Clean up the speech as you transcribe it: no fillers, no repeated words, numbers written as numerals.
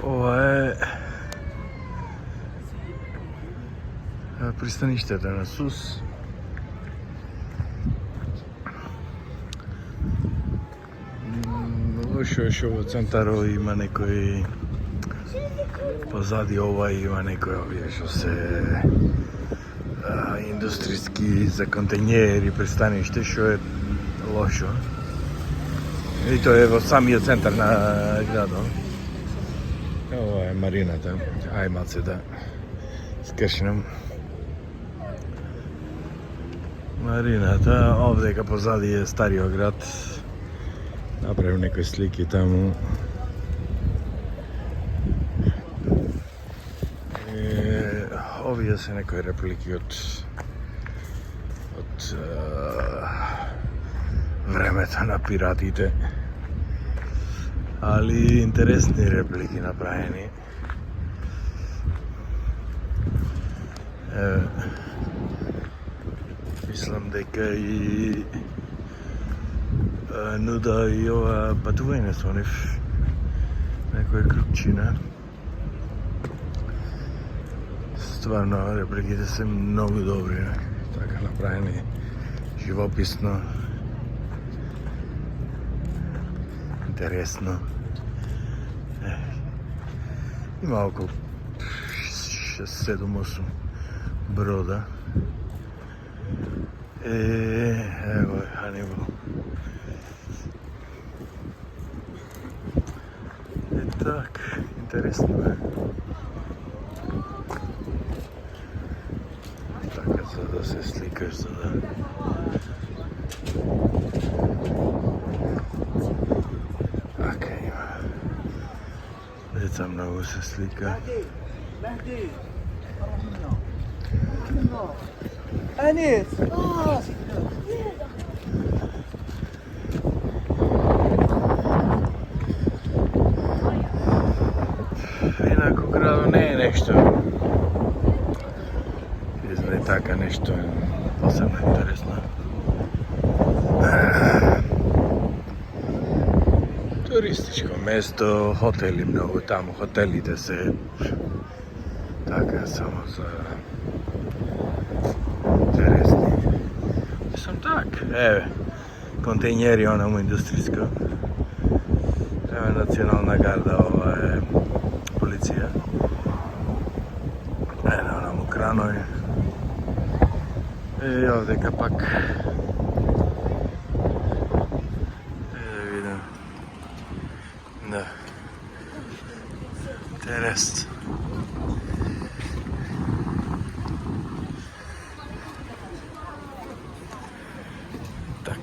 Ова е пристаништето на Сус. Лошо во центарот има некои позади ова има некои овие што се индустријски за контејнери пристаниште што е лошо. И тоа е во самиот центар на градот. Ова е марината, ај малце да скршнем. Марината, овдека позади е стариот град. Направив некои слики таму. Овие се некои реплики од времето на пиратите. Али интересни реплики направени. Мислам дека и нуда и ова патување со нив некоја крупчина. Стварно репликите се многу добри, така направени, живописно, интересно. Има околу 6-7-8 брода. Ево е Ханибал. Так, интересно е. Така, за да се сликаш, за да... Окей, има. Деца многу се слика. Анис! Инаку градот не е нешто. Не така нешто посебно интересно. Туристичко место, хотели многу таму, хотелите се така само за интересни. Мислам так, еве, контејнери онаму индустријско. Ева национална гарда, ова е полиција. Онаму кранови. И овдека пак видам. Да. Интересно. Так.